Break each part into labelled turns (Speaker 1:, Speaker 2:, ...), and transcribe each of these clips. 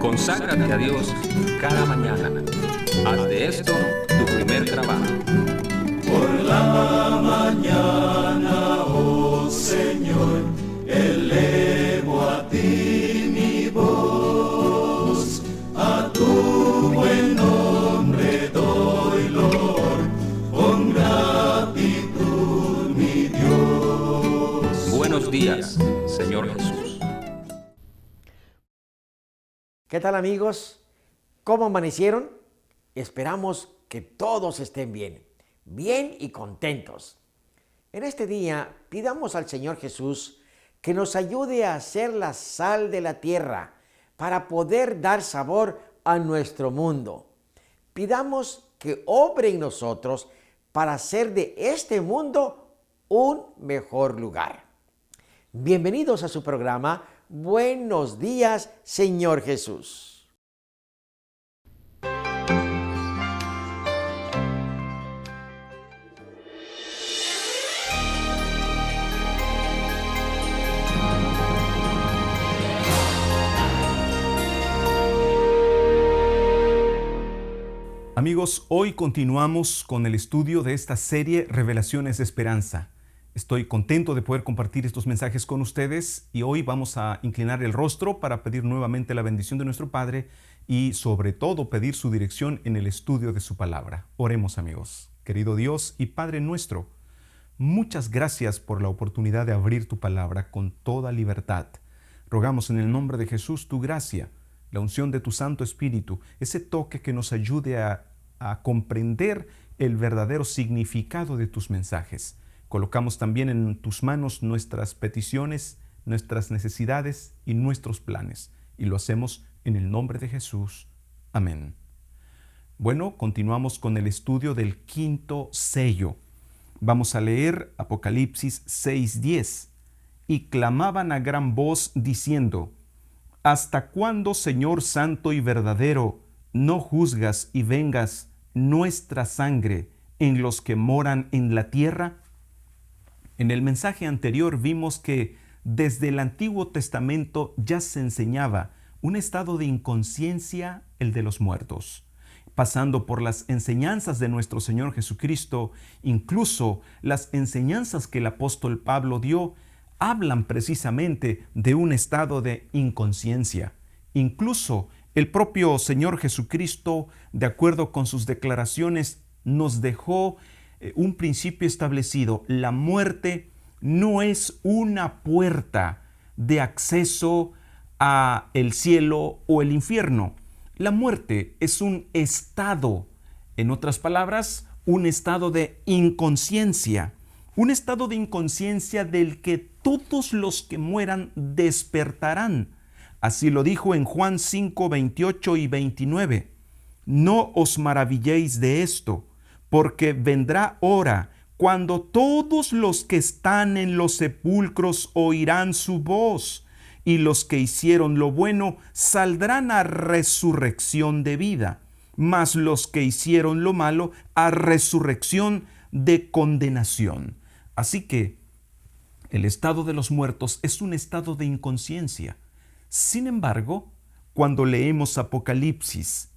Speaker 1: Conságrate a Dios cada mañana. Haz de esto tu primer trabajo.
Speaker 2: Por la mañana, oh Señor, elevo a ti mi voz. A tu buen nombre doy loor, con gratitud mi Dios.
Speaker 1: Buenos días, Señor Jesús.
Speaker 3: ¿Qué tal, amigos? ¿Cómo amanecieron? Esperamos que todos estén bien y contentos. En este día pidamos al Señor Jesús que nos ayude a ser la sal de la tierra para poder dar sabor a nuestro mundo. Pidamos que obre en nosotros para hacer de este mundo un mejor lugar. Bienvenidos a su programa Buenos días, Señor Jesús.
Speaker 4: Amigos, hoy continuamos con el estudio de esta serie Revelaciones de Esperanza. Estoy contento de poder compartir estos mensajes con ustedes y hoy vamos a inclinar el rostro para pedir nuevamente la bendición de nuestro Padre y sobre todo pedir su dirección en el estudio de su palabra. Oremos, amigos. Querido Dios y Padre nuestro, muchas gracias por la oportunidad de abrir tu palabra con toda libertad. Rogamos en el nombre de Jesús tu gracia, la unción de tu Santo Espíritu, ese toque que nos ayude a comprender el verdadero significado de tus mensajes. Colocamos también en tus manos nuestras peticiones, nuestras necesidades y nuestros planes. Y lo hacemos en el nombre de Jesús. Amén. Bueno, continuamos con el estudio del quinto sello. Vamos a leer Apocalipsis 6:10. Y clamaban a gran voz diciendo: ¿Hasta cuándo, Señor santo y verdadero, no juzgas y vengas nuestra sangre en los que moran en la tierra? En el mensaje anterior vimos que desde el Antiguo Testamento ya se enseñaba un estado de inconsciencia, el de los muertos. Pasando por las enseñanzas de nuestro Señor Jesucristo, incluso las enseñanzas que el apóstol Pablo dio, hablan precisamente de un estado de inconsciencia. Incluso el propio Señor Jesucristo, de acuerdo con sus declaraciones, nos dejó un principio establecido. La muerte no es una puerta de acceso a el cielo o el infierno. La muerte es un estado, en otras palabras, un estado de inconsciencia. Un estado de inconsciencia del que todos los que mueran despertarán. Así lo dijo en Juan 5, 28 y 29. No os maravilléis de esto, porque vendrá hora cuando todos los que están en los sepulcros oirán su voz, y los que hicieron lo bueno saldrán a resurrección de vida, mas los que hicieron lo malo a resurrección de condenación. Así que el estado de los muertos es un estado de inconsciencia. Sin embargo, cuando leemos Apocalipsis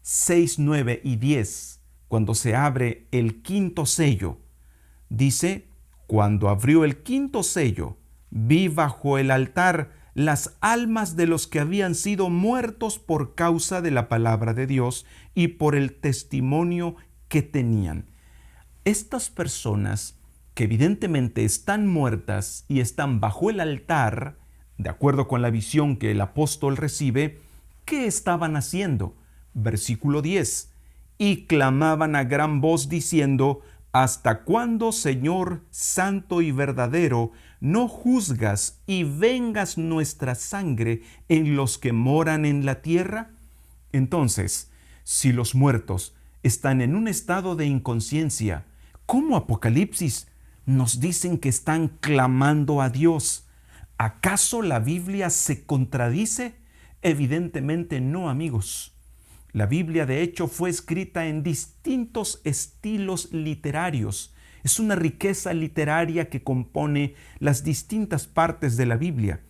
Speaker 4: 6, 9 y 10, cuando se abre el quinto sello, dice: cuando abrió el quinto sello, vi bajo el altar las almas de los que habían sido muertos por causa de la palabra de Dios y por el testimonio que tenían. Estas personas que evidentemente están muertas y están bajo el altar, de acuerdo con la visión que el apóstol recibe, ¿qué estaban haciendo? Versículo 10. Y clamaban a gran voz diciendo: ¿Hasta cuándo, Señor santo y verdadero, no juzgas y vengas nuestra sangre en los que moran en la tierra? Entonces, si los muertos están en un estado de inconsciencia, ¿cómo Apocalipsis nos dicen que están clamando a Dios? ¿Acaso la Biblia se contradice? Evidentemente no, amigos. La Biblia, de hecho, fue escrita en distintos estilos literarios. Es una riqueza literaria que compone las distintas partes de la Biblia.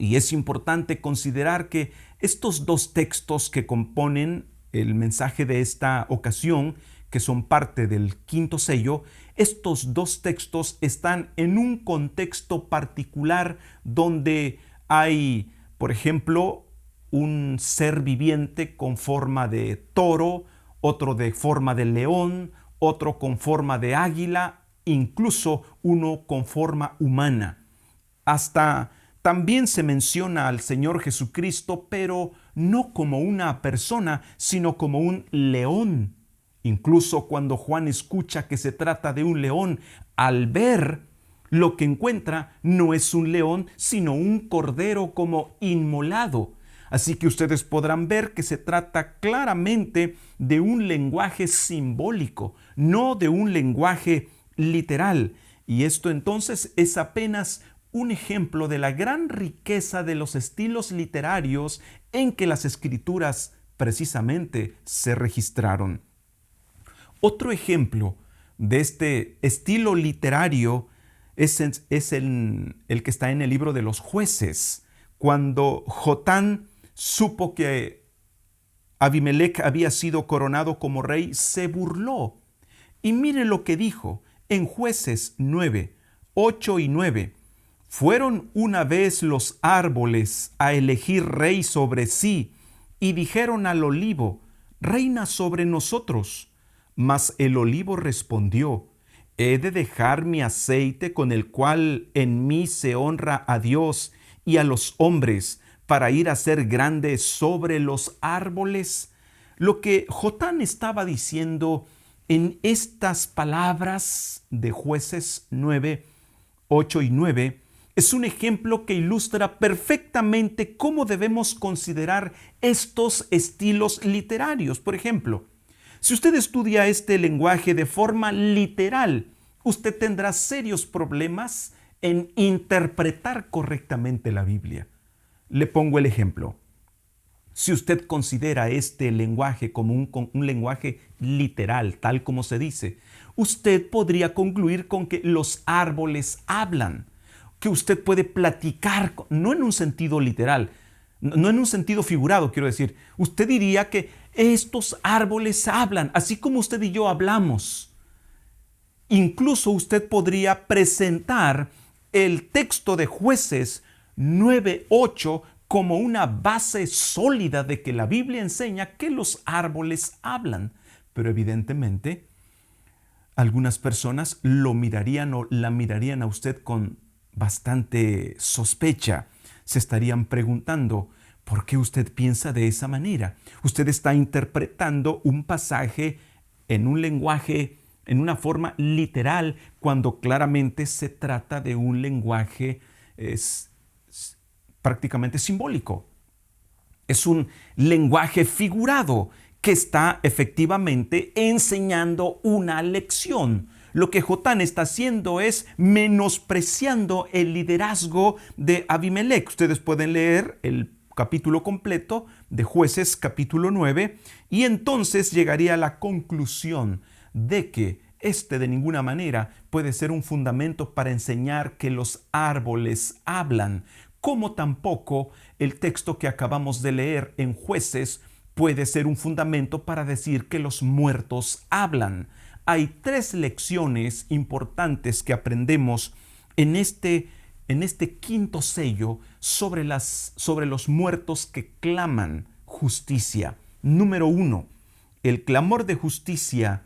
Speaker 4: Y es importante considerar que estos dos textos que componen el mensaje de esta ocasión, que son parte del quinto sello, estos dos textos están en un contexto particular donde hay, por ejemplo, un ser viviente con forma de toro, otro de forma de león, otro con forma de águila, incluso uno con forma humana. Hasta también se menciona al Señor Jesucristo, pero no como una persona, sino como un león. Incluso cuando Juan escucha que se trata de un león, al ver lo que encuentra no es un león, sino un cordero como inmolado. Así que ustedes podrán ver que se trata claramente de un lenguaje simbólico, no de un lenguaje literal. Y esto entonces es apenas un ejemplo de la gran riqueza de los estilos literarios en que las escrituras precisamente se registraron. Otro ejemplo de este estilo literario es el que está en el libro de los Jueces, cuando Jotán supo que Abimelec había sido coronado como rey, se burló. Y mire lo que dijo en Jueces 9, 8 y 9. Fueron una vez los árboles a elegir rey sobre sí, y dijeron al olivo, reina sobre nosotros. Mas el olivo respondió, he de dejar mi aceite con el cual en mí se honra a Dios y a los hombres, para ir a ser grande sobre los árboles. Lo que Jotán estaba diciendo en estas palabras de Jueces 9, 8 y 9 es un ejemplo que ilustra perfectamente cómo debemos considerar estos estilos literarios. Por ejemplo, si usted estudia este lenguaje de forma literal, usted tendrá serios problemas en interpretar correctamente la Biblia. Le pongo el ejemplo. Si usted considera este lenguaje como un lenguaje literal, tal como se dice, usted podría concluir con que los árboles hablan, que usted puede platicar, no en un sentido literal, no en un sentido figurado, quiero decir. Usted diría que estos árboles hablan, así como usted y yo hablamos. Incluso usted podría presentar el texto de Jueces 9:8 como una base sólida de que la Biblia enseña que los árboles hablan. Pero evidentemente, algunas personas lo mirarían o la mirarían a usted con bastante sospecha. Se estarían preguntando, ¿por qué usted piensa de esa manera? Usted está interpretando un pasaje en un lenguaje, en una forma literal, cuando claramente se trata de un lenguaje prácticamente simbólico. Es un lenguaje figurado que está efectivamente enseñando una lección. Lo que Jotán está haciendo es menospreciando el liderazgo de Abimelec. Ustedes pueden leer el capítulo completo de Jueces capítulo 9 y entonces llegaría a la conclusión de que de ninguna manera puede ser un fundamento para enseñar que los árboles hablan, como tampoco el texto que acabamos de leer en Jueces puede ser un fundamento para decir que los muertos hablan. Hay 3 lecciones importantes que aprendemos en este quinto sello sobre los muertos que claman justicia. Número 1, el clamor de justicia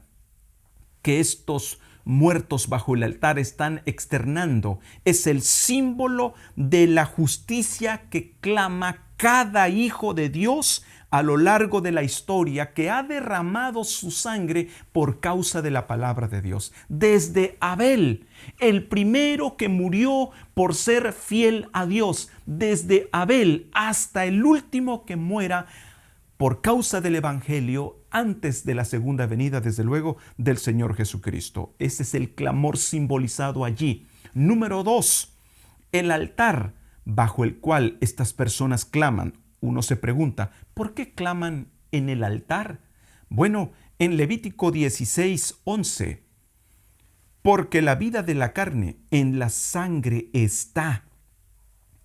Speaker 4: que estos muertos bajo el altar están externando es el símbolo de la justicia que clama cada hijo de Dios a lo largo de la historia, que ha derramado su sangre por causa de la palabra de Dios. Desde Abel, el primero que murió por ser fiel a Dios, desde Abel hasta el último que muera por causa del Evangelio antes de la segunda venida, desde luego, del Señor Jesucristo. Ese es el clamor simbolizado allí. Número 2, el altar bajo el cual estas personas claman. Uno se pregunta, ¿por qué claman en el altar? Bueno, en Levítico 16:11, porque la vida de la carne en la sangre está,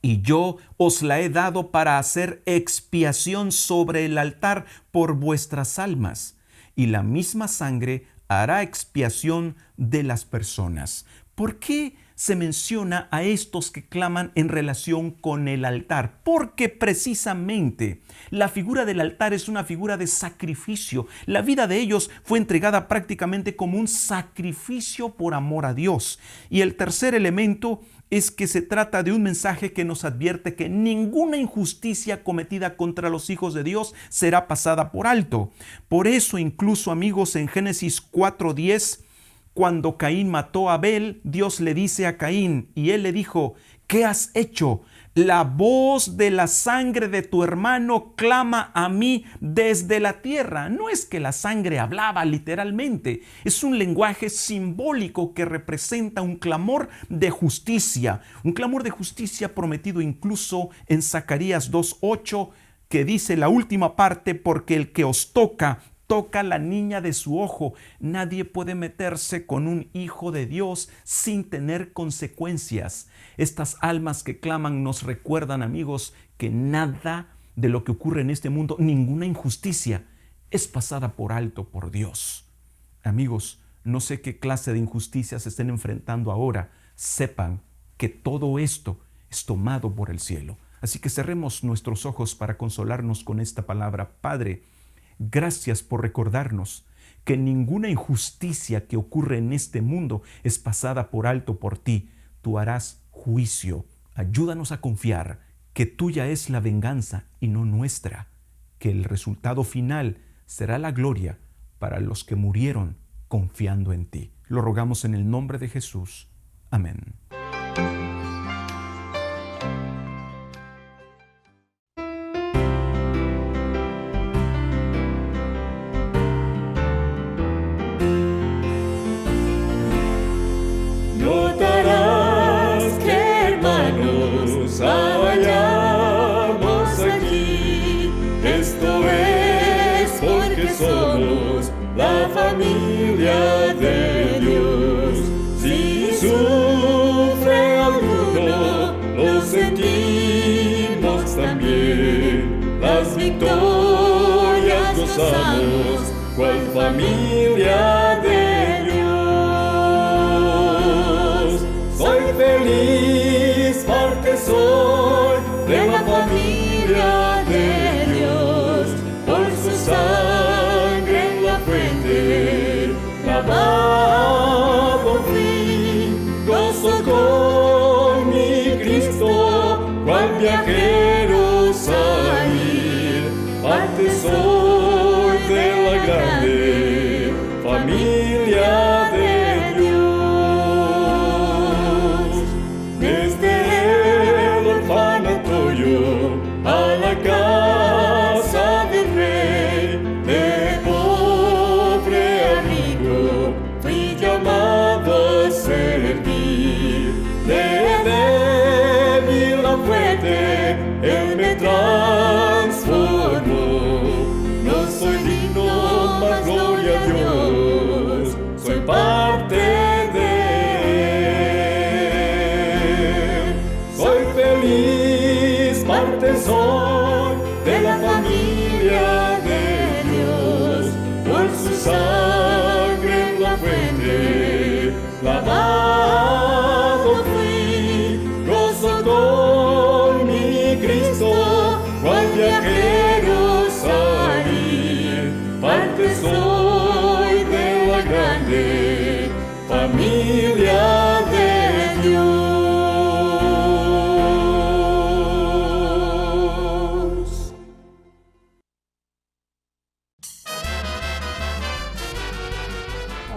Speaker 4: y yo os la he dado para hacer expiación sobre el altar por vuestras almas, y la misma sangre hará expiación de las personas. ¿Por qué se menciona a estos que claman en relación con el altar? Porque precisamente la figura del altar es una figura de sacrificio. La vida de ellos fue entregada prácticamente como un sacrificio por amor a Dios. Y el tercer elemento es que se trata de un mensaje que nos advierte que ninguna injusticia cometida contra los hijos de Dios será pasada por alto. Por eso, incluso, amigos, en Génesis 4:10, cuando Caín mató a Abel, Dios le dice a Caín, y él le dijo: ¿qué has hecho? La voz de la sangre de tu hermano clama a mí desde la tierra. No es que la sangre hablaba literalmente, es un lenguaje simbólico que representa un clamor de justicia prometido incluso en Zacarías 2:8, que dice la última parte: porque el que os toca la niña de su ojo. Nadie puede meterse con un hijo de Dios sin tener consecuencias. Estas almas que claman nos recuerdan, amigos, que nada de lo que ocurre en este mundo, ninguna injusticia, es pasada por alto por Dios. Amigos, no sé qué clase de injusticias se estén enfrentando ahora. Sepan que todo esto es tomado por el cielo. Así que cerremos nuestros ojos para consolarnos con esta palabra. Padre, gracias por recordarnos que ninguna injusticia que ocurre en este mundo es pasada por alto por ti. Tú harás juicio. Ayúdanos a confiar que tuya es la venganza y no nuestra, que el resultado final será la gloria para los que murieron confiando en ti. Lo rogamos en el nombre de Jesús. Amén.
Speaker 2: Hallamos aquí, esto es porque somos la familia de Dios. Si sufre alguno, lo sentimos también. Las victorias gozamos, cual familia de Dios. Soy feliz porque soy de la familia de Dios, por su sangre en la fuente, lavado fui, gozo con mi Cristo, cual viajero salir, parte soy de la grande familia de Dios. Desde el orfanatorio a la casa del rey, de pobre a rico fui llamado a servir. De débil a fuerte Él me transformó. No soy digno, mas gloria a Dios, soy parte de Él. Soy feliz, parte soy de la familia de Dios, por su sangre en la fuente, lavado fui, gozo con mi Cristo, cual viajero salir, parte soy de la grande familia de Dios.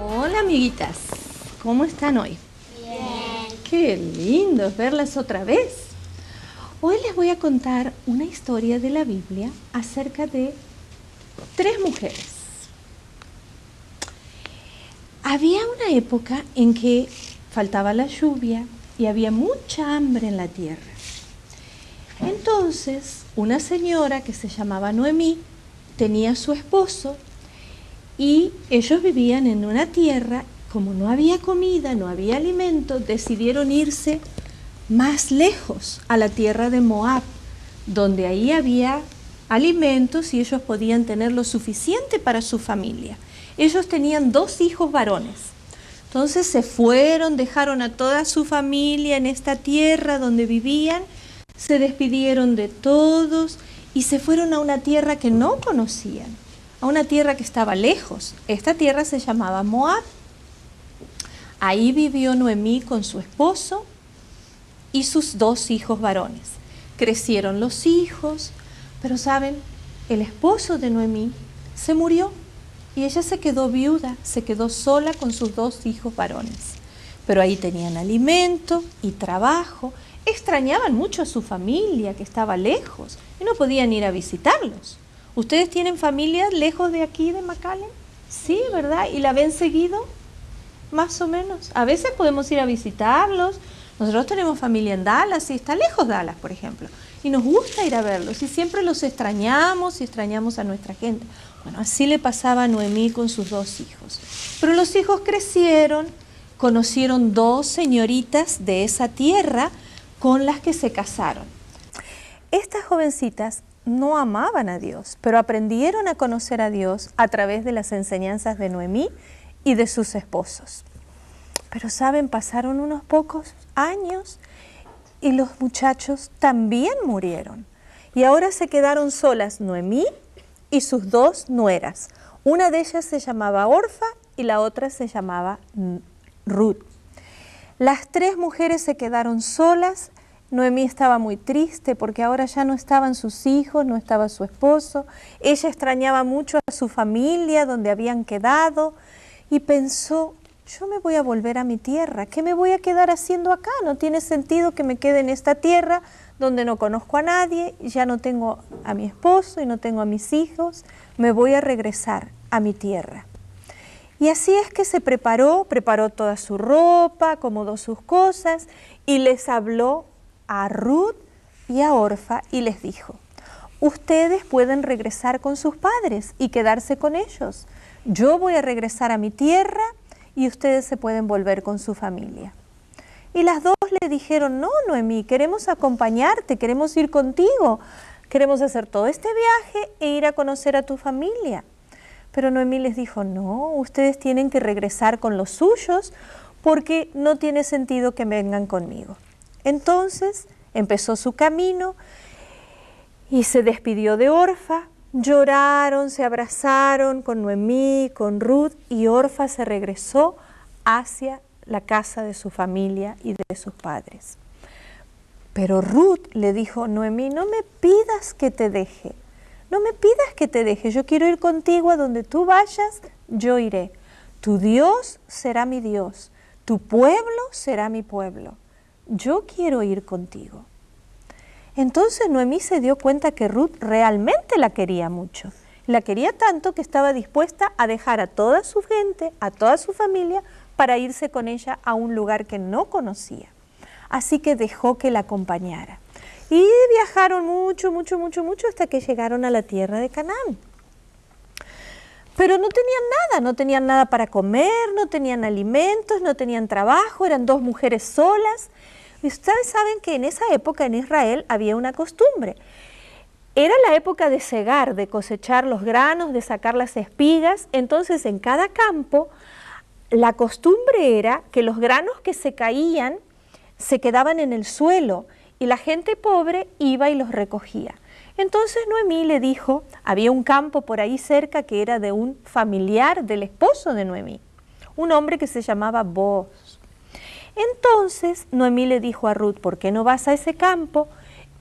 Speaker 5: Hola, amiguitas, ¿cómo están hoy? Bien. Qué lindo es verlas otra vez. Hoy les voy a contar una historia de la Biblia acerca de 3 mujeres. Había una época en que faltaba la lluvia y había mucha hambre en la tierra. Entonces, una señora que se llamaba Noemí tenía a su esposo y ellos vivían en una tierra. Como no había comida, no había alimento, decidieron irse más lejos, a la tierra de Moab, donde ahí había alimentos y ellos podían tener lo suficiente para su familia. Ellos tenían 2 hijos varones. Entonces se fueron, dejaron a toda su familia en esta tierra donde vivían, se despidieron de todos y se fueron a una tierra que no conocían, a una tierra que estaba lejos. Esta tierra se llamaba Moab. Ahí vivió Noemí con su esposo y sus 2 hijos varones. Crecieron los hijos, pero ¿saben? El esposo de Noemí se murió y ella se quedó viuda, se quedó sola con sus 2 hijos varones. Pero ahí tenían alimento y trabajo, extrañaban mucho a su familia que estaba lejos y no podían ir a visitarlos. ¿Ustedes tienen familia lejos de aquí, de McAllen? Sí, ¿verdad? ¿Y la ven seguido? Más o menos. A veces podemos ir a visitarlos. Nosotros tenemos familia en Dallas y está lejos Dallas, por ejemplo. Y nos gusta ir a verlos y siempre los extrañamos y extrañamos a nuestra gente. Bueno, así le pasaba a Noemí con sus 2 hijos. Pero los hijos crecieron, conocieron 2 señoritas de esa tierra con las que se casaron. Estas jovencitas no amaban a Dios, pero aprendieron a conocer a Dios a través de las enseñanzas de Noemí y de sus esposos. Pero saben, pasaron unos pocos años y los muchachos también murieron. Y ahora se quedaron solas Noemí y sus 2 nueras. Una de ellas se llamaba Orfa y la otra se llamaba Ruth. Las 3 mujeres se quedaron solas. Noemí estaba muy triste porque ahora ya no estaban sus hijos, no estaba su esposo. Ella extrañaba mucho a su familia donde habían quedado y pensó, yo me voy a volver a mi tierra. ¿Qué me voy a quedar haciendo acá? No tiene sentido que me quede en esta tierra donde no conozco a nadie, ya no tengo a mi esposo y no tengo a mis hijos. Me voy a regresar a mi tierra. Y así es que se preparó toda su ropa, acomodó sus cosas y les habló a Ruth y a Orfa y les dijo, ustedes pueden regresar con sus padres y quedarse con ellos. Yo voy a regresar a mi tierra y ustedes se pueden volver con su familia. Y las 2 le dijeron, no, Noemí, queremos acompañarte, queremos ir contigo, queremos hacer todo este viaje e ir a conocer a tu familia. Pero Noemí les dijo, no, ustedes tienen que regresar con los suyos porque no tiene sentido que vengan conmigo. Entonces empezó su camino y se despidió de Orfa. Lloraron, se abrazaron con Noemí, con Ruth, y Orfa se regresó hacia la casa de su familia y de sus padres. Pero Ruth le dijo, Noemí, no me pidas que te deje, no me pidas que te deje, yo quiero ir contigo a donde tú vayas, yo iré. Tu Dios será mi Dios, tu pueblo será mi pueblo, yo quiero ir contigo. Entonces Noemí se dio cuenta que Ruth realmente la quería mucho. La quería tanto que estaba dispuesta a dejar a toda su gente, a toda su familia, para irse con ella a un lugar que no conocía. Así que dejó que la acompañara. Y viajaron mucho hasta que llegaron a la tierra de Canaán. Pero no tenían nada para comer, no tenían alimentos, no tenían trabajo, eran 2 mujeres solas. Y ustedes saben que en esa época en Israel había una costumbre. Era la época de segar, de cosechar los granos, de sacar las espigas. Entonces en cada campo la costumbre era que los granos que se caían se quedaban en el suelo y la gente pobre iba y los recogía. Entonces Noemí le dijo, había un campo por ahí cerca que era de un familiar del esposo de Noemí, un hombre que se llamaba Booz. Entonces Noemí le dijo a Ruth, ¿por qué no vas a ese campo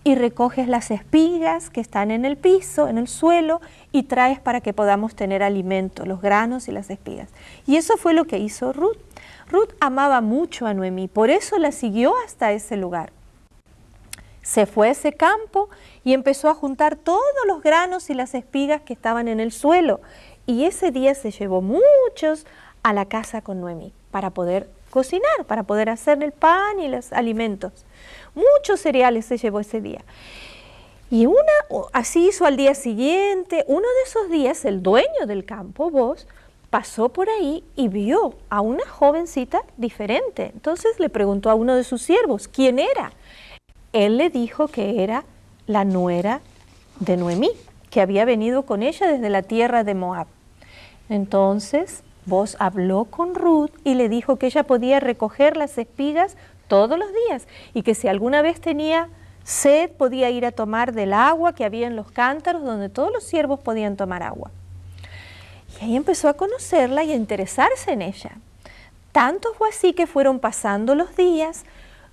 Speaker 5: y recoges las espigas que están en el piso, en el suelo, y traes para que podamos tener alimento, los granos y las espigas? Y eso fue lo que hizo Ruth. Ruth amaba mucho a Noemí, por eso la siguió hasta ese lugar. Se fue a ese campo y empezó a juntar todos los granos y las espigas que estaban en el suelo. Y ese día se llevó muchos a la casa con Noemí para poder cocinar, para poder hacer el pan y los alimentos. Muchos cereales se llevó ese día. Y así hizo al día siguiente. Uno de esos días el dueño del campo, Booz, pasó por ahí y vio a una jovencita diferente. Entonces le preguntó a uno de sus siervos, ¿quién era? él le dijo que era la nuera de Noemí, que había venido con ella desde la tierra de Moab. Entonces Booz habló con Ruth y le dijo que ella podía recoger las espigas todos los días y que si alguna vez tenía sed podía ir a tomar del agua que había en los cántaros donde todos los siervos podían tomar agua. Y ahí empezó a conocerla y a interesarse en ella. Tanto fue así que fueron pasando los días.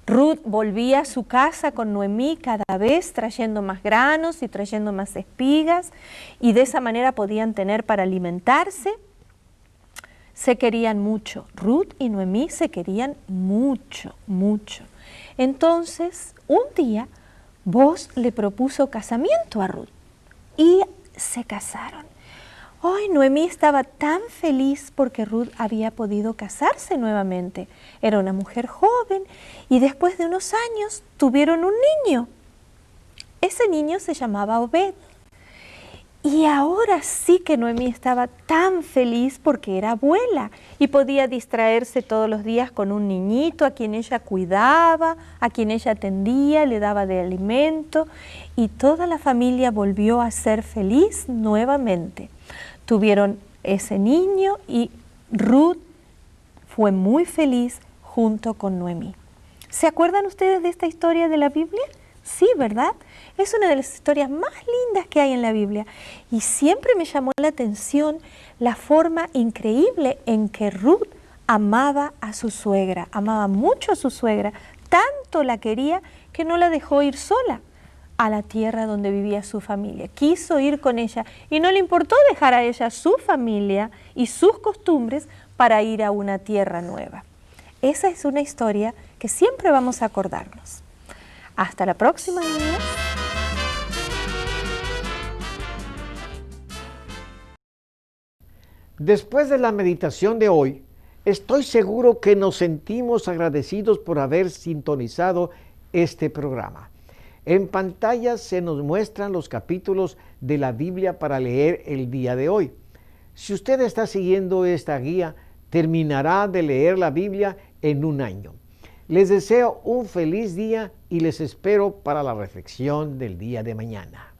Speaker 5: Ruth volvía a su casa con Noemí cada vez trayendo más granos y trayendo más espigas y de esa manera podían tener para alimentarse. Se querían mucho, Ruth y Noemí se querían mucho, mucho. Entonces, un día, Booz le propuso casamiento a Ruth y se casaron. Hoy Noemí estaba tan feliz porque Ruth había podido casarse nuevamente. Era una mujer joven y después de unos años tuvieron un niño. Ese niño se llamaba Obed. Y ahora sí que Noemí estaba tan feliz porque era abuela y podía distraerse todos los días con un niñito a quien ella cuidaba, a quien ella atendía, le daba de alimento y toda la familia volvió a ser feliz nuevamente. Tuvieron ese niño y Ruth fue muy feliz junto con Noemí. ¿Se acuerdan ustedes de esta historia de la Biblia? Sí, ¿verdad? Es una de las historias más lindas que hay en la Biblia y siempre me llamó la atención la forma increíble en que Ruth amaba a su suegra, amaba mucho a su suegra, tanto la quería que no la dejó ir sola a la tierra donde vivía su familia. Quiso ir con ella y no le importó dejar a ella su familia y sus costumbres para ir a una tierra nueva. Esa es una historia que siempre vamos a acordarnos. Hasta la próxima, niños.
Speaker 3: Después de la meditación de hoy, estoy seguro que nos sentimos agradecidos por haber sintonizado este programa. En pantalla se nos muestran los capítulos de la Biblia para leer el día de hoy. Si usted está siguiendo esta guía, terminará de leer la Biblia en un año. Les deseo un feliz día y les espero para la reflexión del día de mañana.